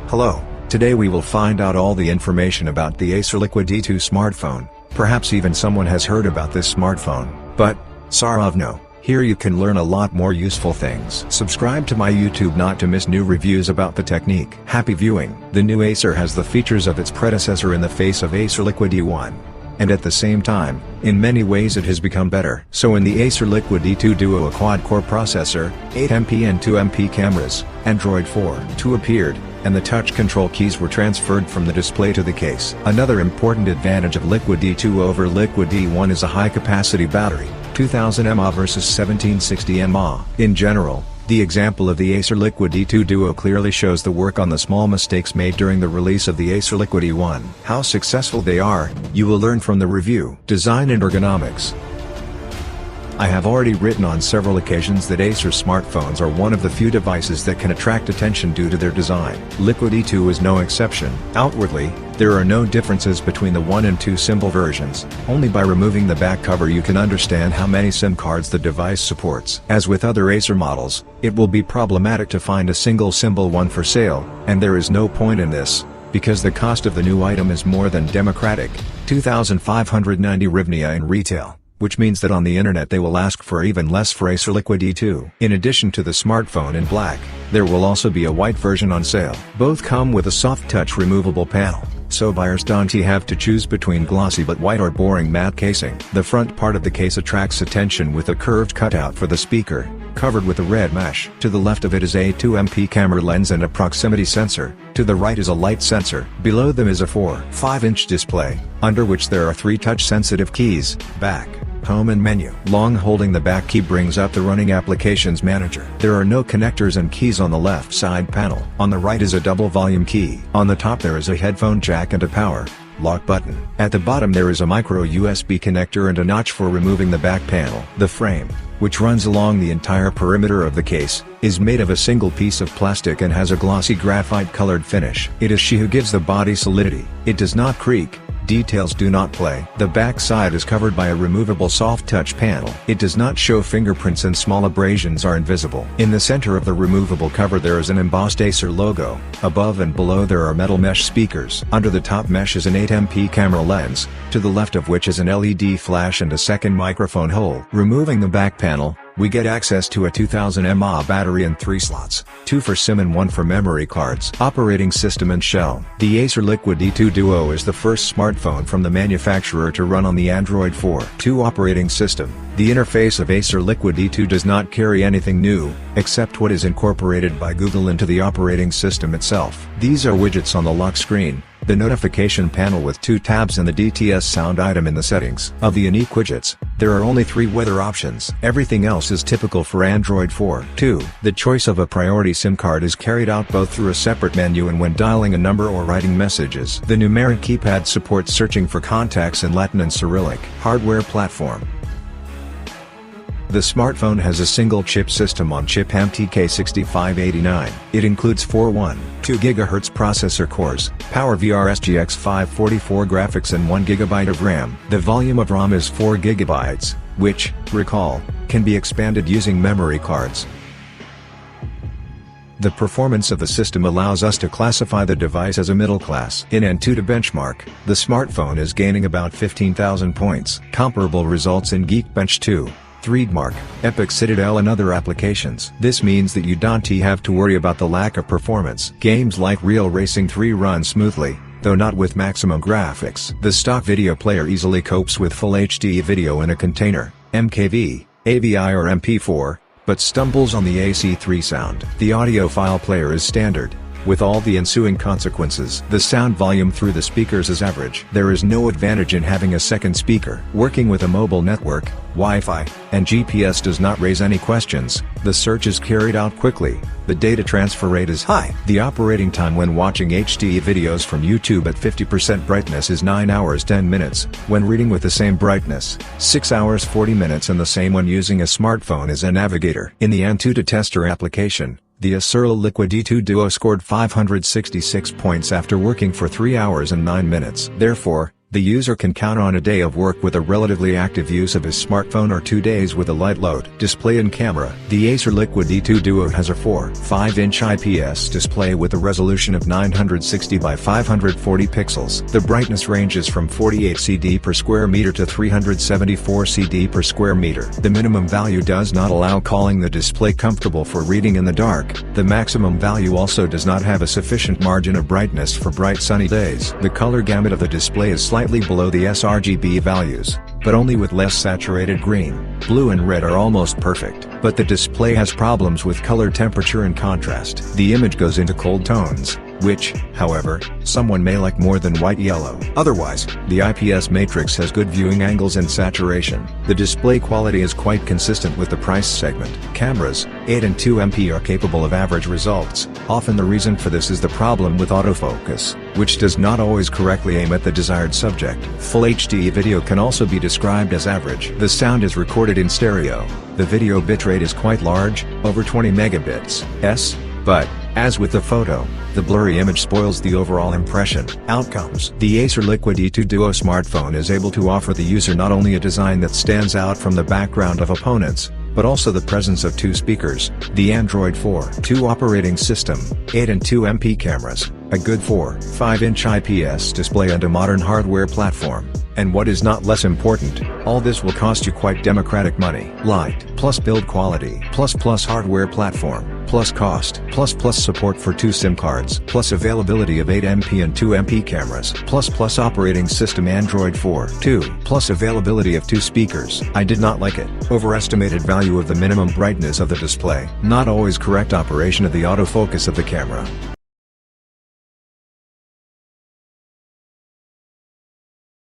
Hello, today we will find out all the information about the Acer Liquid E2 smartphone. Perhaps even someone has heard about this smartphone, but, Saravno, here you can learn a lot more useful things. Subscribe to my YouTube not to miss new reviews about the technique. Happy viewing! The new Acer has the features of its predecessor in the face of Acer Liquid E1. And at the same time, in many ways it has become better. So in the Acer Liquid E2 Duo, a quad-core processor, 8MP and 2MP cameras, Android 4.2 appeared, and the touch control keys were transferred from the display to the case. Another important advantage of Liquid E2 over Liquid E1 is a high-capacity battery, 2000 mAh versus 1760 mAh. In general, the example of the Acer Liquid E2 Duo clearly shows the work on the small mistakes made during the release of the Acer Liquid E1. How successful they are, you will learn from the review. Design and ergonomics. I have already written on several occasions that Acer smartphones are one of the few devices that can attract attention due to their design. Liquid E2 is no exception. Outwardly, there are no differences between the 1 and 2 symbol versions. Only by removing the back cover you can understand how many SIM cards the device supports. As with other Acer models, it will be problematic to find a single symbol one for sale, and there is no point in this, because the cost of the new item is more than democratic, 2,590 hryvnia in retail, which means that on the internet they will ask for even less for Acer Liquid E2. In addition to the smartphone in black, there will also be a white version on sale. Both come with a soft touch removable panel, so buyers don't have to choose between glossy but white or boring matte casing. The front part of the case attracts attention with a curved cutout for the speaker, covered with a red mesh. To the left of it is a 2MP camera lens and a proximity sensor, to the right is a light sensor. Below them is a 4.5-inch display, under which there are 3 touch-sensitive keys: back, home and menu. Long holding the back key brings up the running applications manager. There are no connectors and keys on the left side panel. On the right is a double volume key. On the top there is a headphone jack and a power lock button. At the bottom there is a micro USB connector and a notch for removing the back panel. The frame, which runs along the entire perimeter of the case, is made of a single piece of plastic and has a glossy graphite-colored finish. It is she who gives the body solidity. It does not creak. Details do not play. The back side is covered by a removable soft touch panel. It does not show fingerprints and small abrasions are invisible. In the center of the removable cover there is an embossed Acer logo. Above and below there are metal mesh speakers. Under the top mesh is an 8MP camera lens, to the left of which is an LED flash and a second microphone hole. Removing the back panel, we get access to a 2000 mAh battery and 3 slots, 2 for SIM and 1 for memory cards. Operating system and shell. The Acer Liquid E2 Duo is the first smartphone from the manufacturer to run on the Android 4.2 operating system. The interface of Acer Liquid E2 does not carry anything new, except what is incorporated by Google into the operating system itself. These are widgets on the lock screen, the notification panel with 2 tabs and the DTS sound item in the settings. Of the unique widgets, there are only 3 weather options. Everything else is typical for Android 4.2. The choice of a priority SIM card is carried out both through a separate menu and when dialing a number or writing messages. The numeric keypad supports searching for contacts in Latin and Cyrillic. Hardware platform. The smartphone has a single-chip system-on-chip MTK6589. It includes 4 1.2 GHz processor cores, PowerVR SGX 544 graphics and 1 GB of RAM. The volume of ROM is 4 GB, which, recall, can be expanded using memory cards. The performance of the system allows us to classify the device as a middle class. In Antutu benchmark, the smartphone is gaining about 15,000 points. Comparable results in Geekbench 2. 3DMark, Epic Citadel and other applications. This means that you don't have to worry about the lack of performance. Games like Real Racing 3 run smoothly, though not with maximum graphics. The stock video player easily copes with full HD video in a container, MKV, AVI or MP4, but stumbles on the AC3 sound. The audiophile player is standard, with all the ensuing consequences. The sound volume through the speakers is average. There is no advantage in having a second speaker. Working with a mobile network, Wi-Fi, and GPS does not raise any questions. The search is carried out quickly. The data transfer rate is high. The operating time when watching HD videos from YouTube at 50% brightness is 9 hours 10 minutes, when reading with the same brightness, 6 hours 40 minutes, and the same when using a smartphone as a navigator. In the Antutu tester application, the Acer Liquid E2 Duo scored 566 points after working for 3 hours and 9 minutes. Therefore, The user can count on a day of work with a relatively active use of his smartphone or 2 days with a light load. Display and camera. The Acer Liquid E2 Duo has a 4.5-inch IPS display with a resolution of 960 by 540 pixels. The brightness ranges from 48 CD per square meter to 374 CD per square meter. The minimum value does not allow calling the display comfortable for reading in the dark. The maximum value also does not have a sufficient margin of brightness for bright sunny days. The color gamut of the display is slightly below the sRGB values, but only with less saturated green. Blue and red are almost perfect, but the display has problems with color temperature and contrast. The image goes into cold tones, which, however, someone may like more than white-yellow. Otherwise, the IPS matrix has good viewing angles and saturation. The display quality is quite consistent with the price segment. Cameras, 8 and 2 MP are capable of average results. Often the reason for this is the problem with autofocus, which does not always correctly aim at the desired subject. Full HD video can also be described as average. The sound is recorded in stereo. The video bitrate is quite large, over 20 megabits, but, as with the photo, the blurry image spoils the overall impression. Outcomes. The Acer Liquid E2 Duo smartphone is able to offer the user not only a design that stands out from the background of opponents, but also the presence of 2 speakers, the Android 4.2 operating system, 8 and 2 MP cameras, a good 4.5-inch IPS display and a modern hardware platform. And what is not less important, all this will cost you quite democratic money. Light, plus build quality, plus hardware platform, plus cost, plus support for 2 SIM cards, plus availability of 8 MP and 2 MP cameras, plus operating system Android 4.2, plus availability of 2 speakers. I did not like it. Overestimated value of the minimum brightness of the display, not always correct operation of the autofocus of the camera.